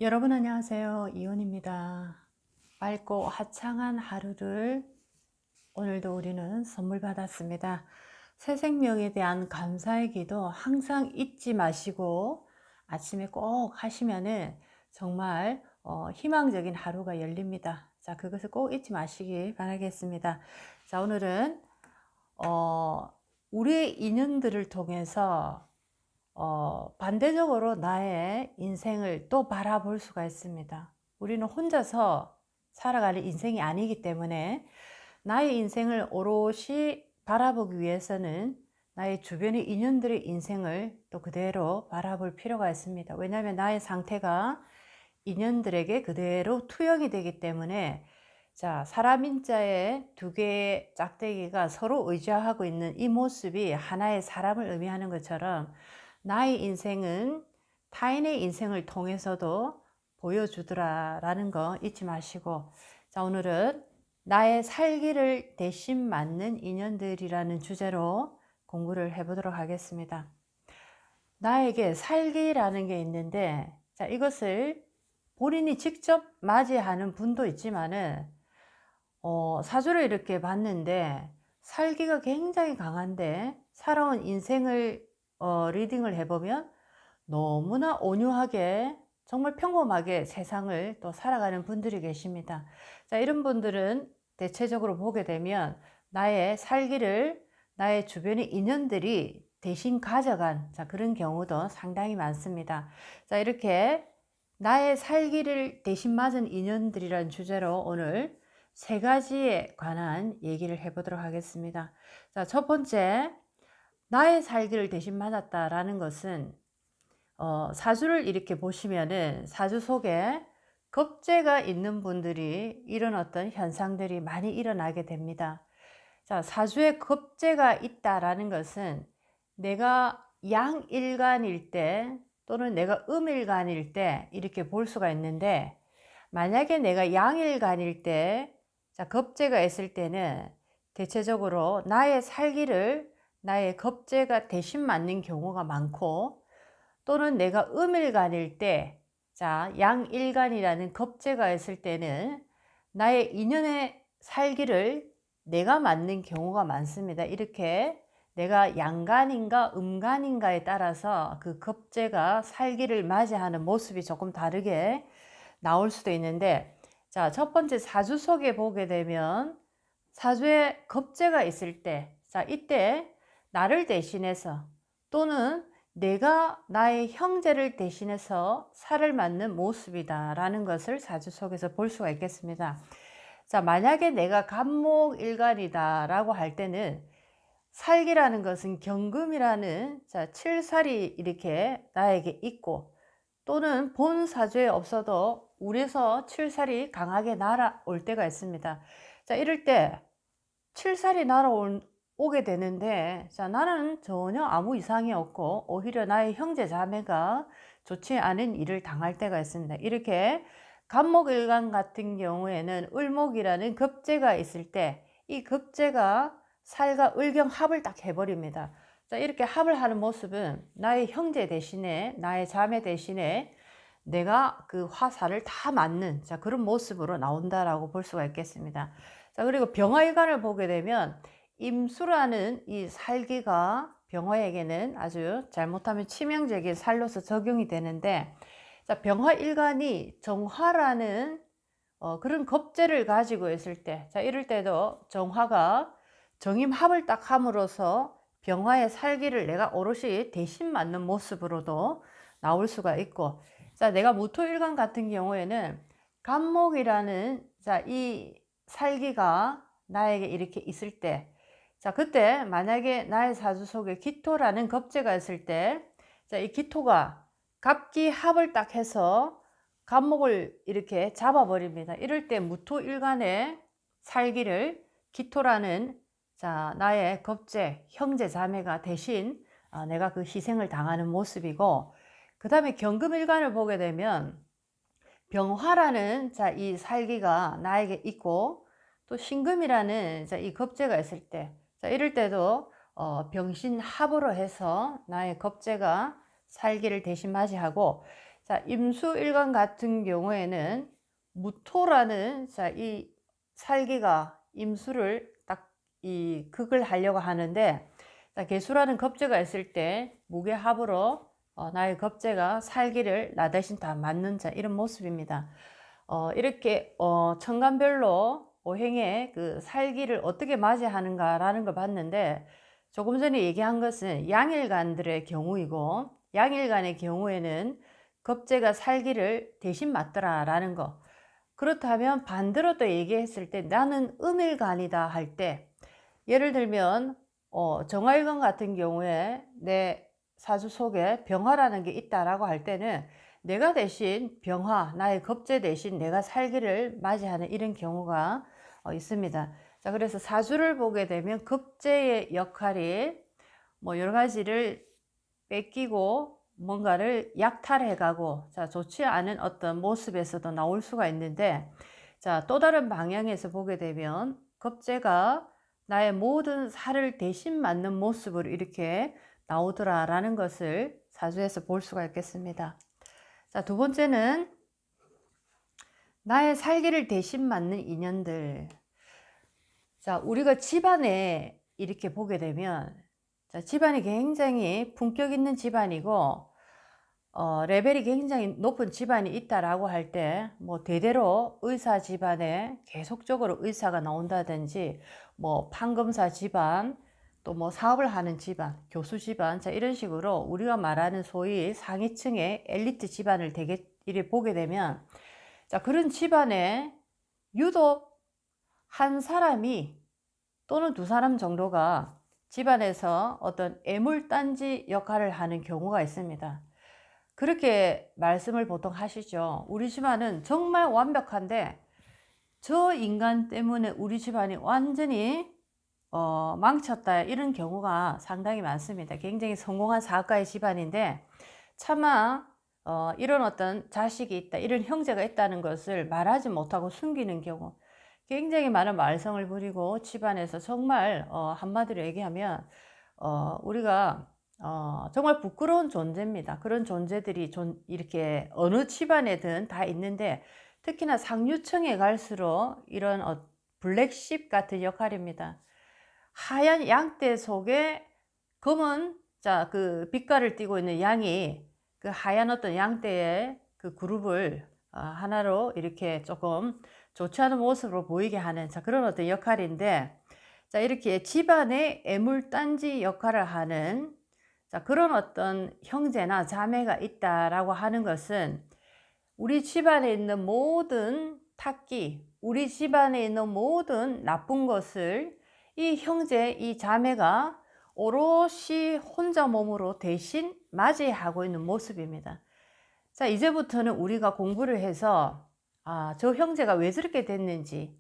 여러분 안녕하세요. 이혼입니다. 맑고 화창한 하루를 오늘도 우리는 선물 받았습니다. 새 생명에 대한 감사의 기도 항상 잊지 마시고 아침에 꼭 하시면은 정말 희망적인 하루가 열립니다. 자, 그것을 꼭 잊지 마시기 바라겠습니다. 자, 오늘은 어, 우리의 인연들을 통해서 반대적으로 나의 인생을 또 바라볼 수가 있습니다. 우리는 혼자서 살아가는 인생이 아니기 때문에 나의 인생을 오롯이 바라보기 위해서는 나의 주변의 인연들의 인생을 또 그대로 바라볼 필요가 있습니다. 왜냐하면 나의 상태가 인연들에게 그대로 투영이 되기 때문에, 자, 사람 인자의 두 개의 짝대기가 서로 의지하고 있는 이 모습이 하나의 사람을 의미하는 것처럼 나의 인생은 타인의 인생을 통해서도 보여주더라 라는 거 잊지 마시고, 자, 오늘은 나의 살기를 대신 맞는 인연들이라는 주제로 공부를 해보도록 하겠습니다. 나에게 살기라는 게 있는데, 자, 이것을 본인이 직접 맞이하는 분도 있지만은 사주를 이렇게 봤는데 살기가 굉장히 강한데 살아온 인생을 리딩을 해보면 너무나 온유하게 정말 평범하게 세상을 또 살아가는 분들이 계십니다. 자, 이런 분들은 대체적으로 보게 되면 나의 살기를 나의 주변의 인연들이 대신 가져간, 자, 그런 경우도 상당히 많습니다. 자, 이렇게 나의 살기를 대신 맞은 인연들이라는 주제로 오늘 세 가지에 관한 얘기를 해보도록 하겠습니다. 자, 첫 번째, 나의 살기를 대신 맞았다라는 것은 사주를 이렇게 보시면은 사주 속에 겁재가 있는 분들이 이런 어떤 현상들이 많이 일어나게 됩니다. 자, 사주에 겁재가 있다라는 것은 내가 양일간일 때 또는 내가 음일간일 때 이렇게 볼 수가 있는데, 만약에 내가 양일간일 때, 자, 겁재가 있을 때는 대체적으로 나의 살기를 나의 겁재가 대신 맞는 경우가 많고, 또는 내가 음일간일 때, 자, 양일간이라는 겁재가 있을 때는 나의 인연의 살기를 내가 맞는 경우가 많습니다. 이렇게 내가 양간인가 음간인가에 따라서 그 겁재가 살기를 맞이하는 모습이 조금 다르게 나올 수도 있는데, 자, 첫 번째 사주 속에 보게 되면 사주에 겁재가 있을 때, 자, 이때 나를 대신해서 또는 내가 나의 형제를 대신해서 살을 맞는 모습이다 라는 것을 사주 속에서 볼 수가 있겠습니다. 자, 만약에 내가 갑목일간이다 라고 할 때는 살기라는 것은 경금이라는, 자, 칠살이 이렇게 나에게 있고, 또는 본 사주에 없어도 울에서 칠살이 강하게 날아올 때가 있습니다. 자, 이럴 때 칠살이 날아오게 되는데, 자, 나는 전혀 아무 이상이 없고 오히려 나의 형제 자매가 좋지 않은 일을 당할 때가 있습니다. 이렇게 갑목일간 같은 경우에는 을목이라는 겁재가 있을 때 이 겁재가 살과 을경 합을 딱 해버립니다. 자, 이렇게 합을 하는 모습은 나의 형제 대신에 나의 자매 대신에 내가 그 화살을 다 맞는, 자, 그런 모습으로 나온다라고 볼 수가 있겠습니다. 자, 그리고 병화일간을 보게 되면 임수라는 이 살기가 병화에게는 아주 잘못하면 치명적인 살로서 적용이 되는데, 자, 병화일간이 정화라는 그런 겁재를 가지고 있을 때, 자, 이럴 때도 정화가 정임합을 딱 함으로써 병화의 살기를 내가 오롯이 대신 맞는 모습으로도 나올 수가 있고, 자, 내가 무토일간 같은 경우에는 간목이라는, 자, 이 살기가 나에게 이렇게 있을 때, 자, 그때 만약에 나의 사주 속에 기토라는 겁재가 있을 때, 자, 이 기토가 갑기합을 딱 해서 간목을 이렇게 잡아버립니다. 이럴 때 무토일간의 살기를 기토라는, 자, 나의 겁재, 형제 자매가 대신 내가 그 희생을 당하는 모습이고, 그 다음에 경금일간을 보게 되면 병화라는, 자, 이 살기가 나에게 있고, 또 신금이라는, 자, 이 겁재가 있을 때, 자, 이럴 때도 병신합으로 해서 나의 겁재가 살기를 대신 맞이하고, 자, 임수일간 같은 경우에는 무토라는 자, 이 살기가 임수를 딱 이 극을 하려고 하는데, 자, 계수라는 겁재가 있을 때 무게합으로 나의 겁재가 살기를 나 대신 다 맞는 자, 이런 모습입니다. 이렇게 천간별로 오행의 그 살기를 어떻게 맞이하는가라는 걸 봤는데, 조금 전에 얘기한 것은 양일간들의 경우이고, 양일간의 경우에는 겁재가 살기를 대신 맞더라라는 거. 그렇다면 반대로 또 얘기했을 때 나는 음일간이다 할 때, 예를 들면 정화일간 같은 경우에 내 사주 속에 병화라는 게 있다라고 할 때는 내가 대신 병화, 나의 겁재 대신 내가 살기를 맞이하는 이런 경우가 있습니다. 자, 그래서 사주를 보게 되면 겁재의 역할이 뭐 여러 가지를 뺏기고 뭔가를 약탈해가고, 자, 좋지 않은 어떤 모습에서도 나올 수가 있는데, 자, 또 다른 방향에서 보게 되면 겁재가 나의 모든 살을 대신 맞는 모습으로 이렇게 나오더라라는 것을 사주에서 볼 수가 있겠습니다. 자, 두 번째는 나의 살기를 대신 맞는 인연들. 자, 우리가 집안에 이렇게 보게 되면, 자, 집안이 굉장히 품격 있는 집안이고 레벨이 굉장히 높은 집안이 있다라고 할 때, 뭐 대대로 의사 집안에 계속적으로 의사가 나온다든지, 뭐 판검사 집안, 또 뭐 사업을 하는 집안, 교수 집안, 자, 이런 식으로 우리가 말하는 소위 상위층의 엘리트 집안을 되게 이렇게 보게 되면, 자, 그런 집안에 유독 한 사람이 또는 두 사람 정도가 집안에서 어떤 애물단지 역할을 하는 경우가 있습니다. 그렇게 말씀을 보통 하시죠. 우리 집안은 정말 완벽한데 저 인간 때문에 우리 집안이 완전히 망쳤다, 이런 경우가 상당히 많습니다. 굉장히 성공한 사업가의 집안인데 차마 이런 어떤 자식이 있다, 이런 형제가 있다는 것을 말하지 못하고 숨기는 경우, 굉장히 많은 말썽을 부리고 집안에서 정말 한마디로 얘기하면 우리가 정말 부끄러운 존재입니다. 그런 존재들이 이렇게 어느 집안에든 다 있는데, 특히나 상류층에 갈수록 이런 블랙쉽 같은 역할입니다. 하얀 양떼 속에 검은, 자, 그 빛깔을 띠고 있는 양이 그 하얀 어떤 양떼의 그 그룹을 하나로 이렇게 조금 좋지 않은 모습으로 보이게 하는, 자, 그런 어떤 역할인데, 자, 이렇게 집안의 애물단지 역할을 하는, 자, 그런 어떤 형제나 자매가 있다라고 하는 것은 우리 집안에 있는 모든 탁기, 우리 집안에 있는 모든 나쁜 것을 이 형제, 이 자매가 오롯이 혼자 몸으로 대신 맞이하고 있는 모습입니다. 자, 이제부터는 우리가 공부를 해서 저 형제가 왜 저렇게 됐는지,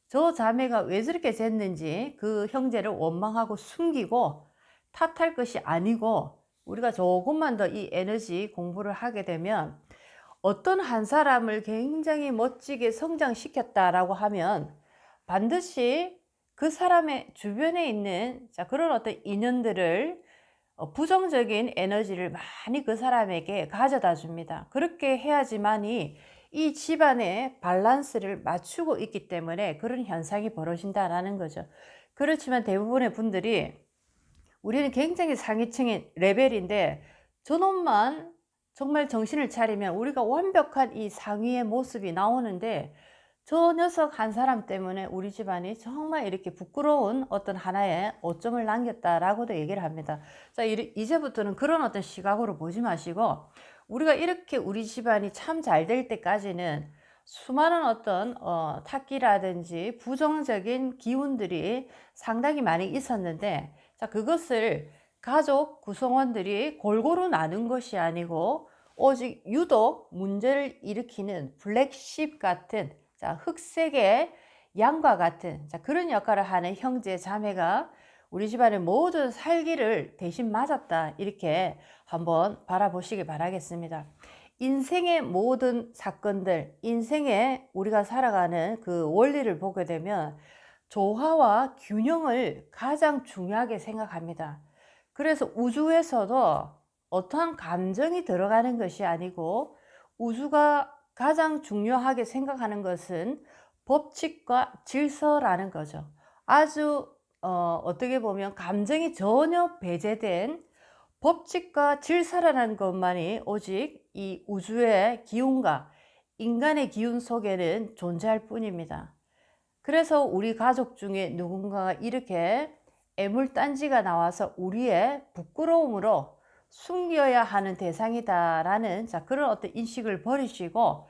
저 자매가 왜 저렇게 됐는지 그 형제를 원망하고 숨기고 탓할 것이 아니고, 우리가 조금만 더 이 에너지 공부를 하게 되면 어떤 한 사람을 굉장히 멋지게 성장시켰다라고 하면 반드시 그 사람의 주변에 있는, 자, 그런 어떤 인연들을 부정적인 에너지를 많이 그 사람에게 가져다 줍니다. 그렇게 해야지만이 이 집안의 밸런스를 맞추고 있기 때문에 그런 현상이 벌어진다라는 거죠. 그렇지만 대부분의 분들이 우리는 굉장히 상위층의 레벨인데 저놈만 정말 정신을 차리면 우리가 완벽한 이 상위의 모습이 나오는데, 저 녀석 한 사람 때문에 우리 집안이 정말 이렇게 부끄러운 어떤 하나의 오점을 남겼다라고도 얘기를 합니다. 자, 이제부터는 그런 어떤 시각으로 보지 마시고, 우리가 이렇게 우리 집안이 참 잘 될 때까지는 수많은 어떤 탁기라든지 부정적인 기운들이 상당히 많이 있었는데, 자, 그것을 가족 구성원들이 골고루 나눈 것이 아니고 오직 유독 문제를 일으키는 블랙쉽 같은, 자, 흑색의 양과 같은, 자, 그런 역할을 하는 형제 자매가 우리 집안의 모든 살기를 대신 맞았다, 이렇게 한번 바라보시기 바라겠습니다. 인생의 모든 사건들, 인생에 우리가 살아가는 그 원리를 보게 되면 조화와 균형을 가장 중요하게 생각합니다. 그래서 우주에서도 어떠한 감정이 들어가는 것이 아니고 우주가 가장 중요하게 생각하는 것은 법칙과 질서라는 거죠. 아주 어떻게 보면 감정이 전혀 배제된 법칙과 질서라는 것만이 오직 이 우주의 기운과 인간의 기운 속에는 존재할 뿐입니다. 그래서 우리 가족 중에 누군가가 이렇게 애물단지가 나와서 우리의 부끄러움으로 숨겨야 하는 대상이다라는 그런 어떤 인식을 버리시고,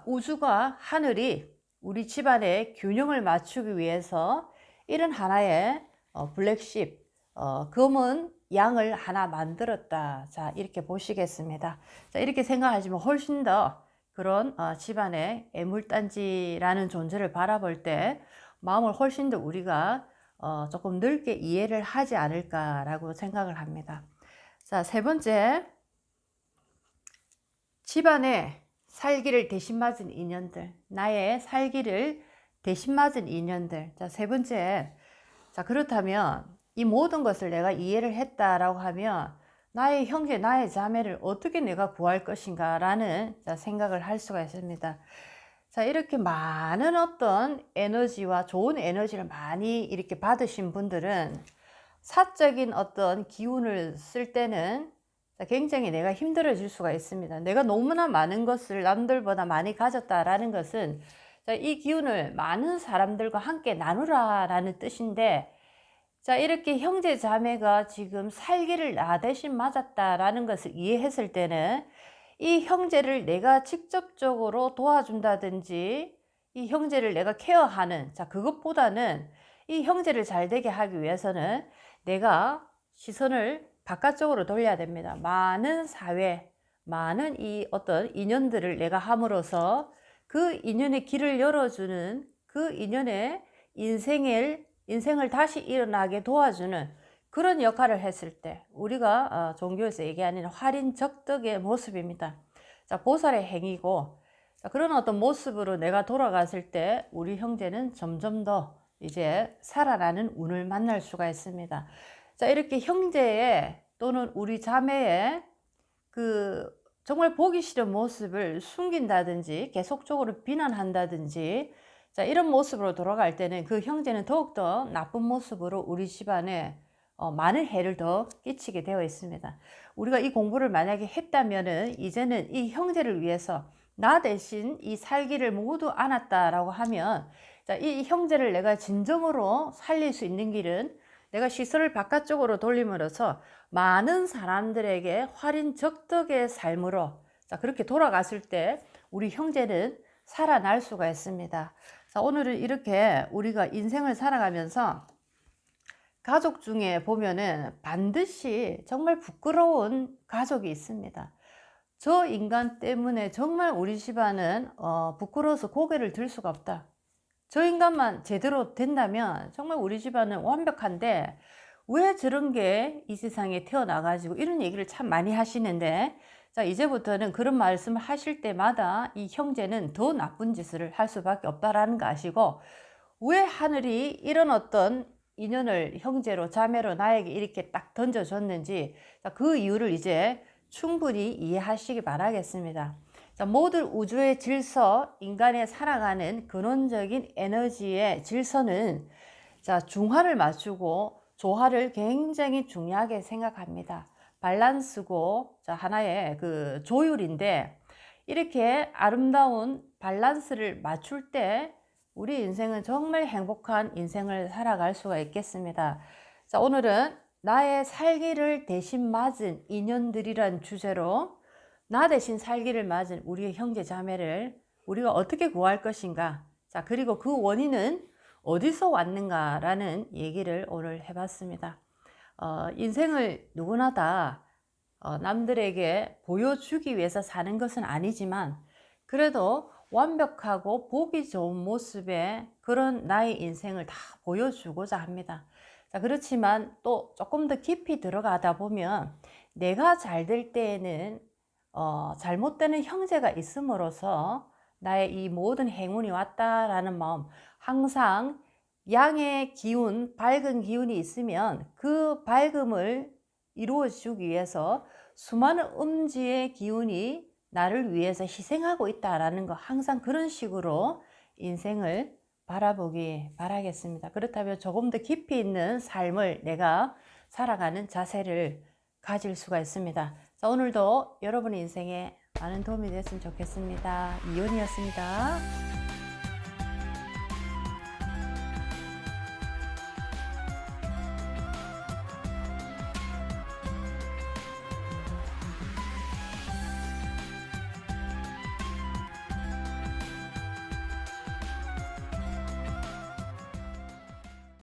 우주가 하늘이 우리 집안의 균형을 맞추기 위해서 이런 하나의 블랙십, 검은 양을 하나 만들었다. 이렇게 보시겠습니다. 이렇게 생각하시면 훨씬 더 그런 집안의 애물단지라는 존재를 바라볼 때 마음을 훨씬 더 우리가 조금 넓게 이해를 하지 않을까라고 생각을 합니다. 세 번째, 집안에 살기를 대신 맞은 인연들, 나의 살기를 대신 맞은 인연들. 세 번째, 그렇다면 이 모든 것을 내가 이해를 했다라고 하면 나의 형제, 나의 자매를 어떻게 내가 구할 것인가 라는 생각을 할 수가 있습니다. 이렇게 많은 어떤 에너지와 좋은 에너지를 많이 이렇게 받으신 분들은 사적인 어떤 기운을 쓸 때는 굉장히 내가 힘들어질 수가 있습니다. 내가 너무나 많은 것을 남들보다 많이 가졌다라는 것은 이 기운을 많은 사람들과 함께 나누라라는 뜻인데, 이렇게 형제 자매가 지금 살기를 나 대신 맞았다라는 것을 이해했을 때는 이 형제를 내가 직접적으로 도와준다든지 이 형제를 내가 케어하는, 그것보다는 이 형제를 잘 되게 하기 위해서는 내가 시선을 바깥쪽으로 돌려야 됩니다. 많은 사회, 많은 이 어떤 인연들을 내가 함으로써 그 인연의 길을 열어주는, 그 인연의 인생을 다시 일어나게 도와주는 그런 역할을 했을 때 우리가 종교에서 얘기하는 활인적덕의 모습입니다. 보살의 행위고, 그런 어떤 모습으로 내가 돌아갔을 때 우리 형제는 점점 더 이제 살아나는 운을 만날 수가 있습니다. 이렇게 형제의 또는 우리 자매의 그 정말 보기 싫은 모습을 숨긴다든지 계속적으로 비난한다든지 이런 모습으로 돌아갈 때는 그 형제는 더욱더 나쁜 모습으로 우리 집안에 많은 해를 더 끼치게 되어 있습니다. 우리가 이 공부를 만약에 했다면은 이제는 이 형제를 위해서 나 대신 이 살기를 모두 안았다라고 하면, 이 형제를 내가 진정으로 살릴 수 있는 길은 내가 시선을 바깥쪽으로 돌림으로써 많은 사람들에게 활인적덕의 삶으로 그렇게 돌아갔을 때 우리 형제는 살아날 수가 있습니다. 오늘은 이렇게 우리가 인생을 살아가면서 가족 중에 보면은 반드시 정말 부끄러운 가족이 있습니다. 저 인간 때문에 정말 우리 집안은 부끄러워서 고개를 들 수가 없다. 저 인간만 제대로 된다면 정말 우리 집안은 완벽한데 왜 저런 게 이 세상에 태어나가지고, 이런 얘기를 참 많이 하시는데, 이제부터는 그런 말씀을 하실 때마다 이 형제는 더 나쁜 짓을 할 수밖에 없다라는 거 아시고, 왜 하늘이 이런 어떤 인연을 형제로 자매로 나에게 이렇게 딱 던져줬는지 그 이유를 이제 충분히 이해하시기 바라겠습니다. 모든 우주의 질서, 인간의 살아가는 근원적인 에너지의 질서는 중화를 맞추고 조화를 굉장히 중요하게 생각합니다. 밸런스고 하나의 그 조율인데, 이렇게 아름다운 밸런스를 맞출 때 우리 인생은 정말 행복한 인생을 살아갈 수가 있겠습니다. 오늘은 나의 살기를 대신 맞은 인연들이란 주제로 나 대신 살기를 맞은 우리의 형제 자매를 우리가 어떻게 구할 것인가, 그리고 그 원인은 어디서 왔는가라는 얘기를 오늘 해봤습니다. 인생을 누구나 다 남들에게 보여주기 위해서 사는 것은 아니지만, 그래도 완벽하고 보기 좋은 모습의 그런 나의 인생을 다 보여주고자 합니다. 그렇지만 또 조금 더 깊이 들어가다 보면 내가 잘 될 때에는 잘못되는 형제가 있음으로써 나의 이 모든 행운이 왔다라는 마음, 항상 양의 기운, 밝은 기운이 있으면 그 밝음을 이루어 주기 위해서 수많은 음지의 기운이 나를 위해서 희생하고 있다라는 거 항상 그런 식으로 인생을 바라보기 바라겠습니다. 그렇다면 조금 더 깊이 있는 삶을 내가 살아가는 자세를 가질 수가 있습니다. 자, 오늘도 여러분의 인생에 많은 도움이 됐으면 좋겠습니다. 이온이었습니다.